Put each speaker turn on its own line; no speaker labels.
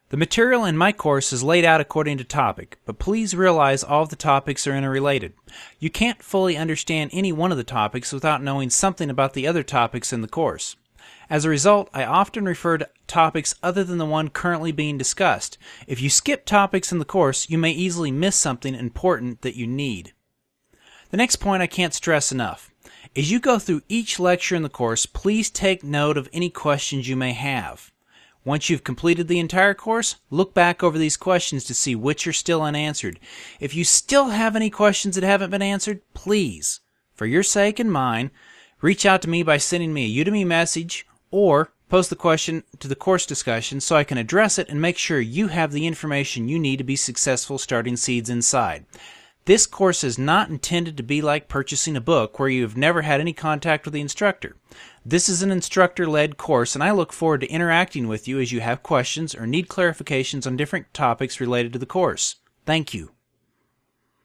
The material in my course is laid out according to topic, but please realize all of the topics are interrelated. You can't fully understand any one of the topics without knowing something about the other topics in the course. As a result, I often refer to topics other than the one currently being discussed. If you skip topics in the course, you may easily miss something important that you need. The next point I can't stress enough. As you go through each lecture in the course, please take note of any questions you may have. Once you've completed the entire course, look back over these questions to see which are still unanswered. If you still have any questions that haven't been answered, please, for your sake and mine, reach out to me by sending me a Udemy message or post the question to the course discussion so I can address it and make sure you have the information you need to be successful starting Seeds Inside. This course is not intended to be like purchasing a book where you've never had any contact with the instructor. This is an instructor-led course, and I look forward to interacting with you as you have questions or need clarifications on different topics related to the course. Thank you.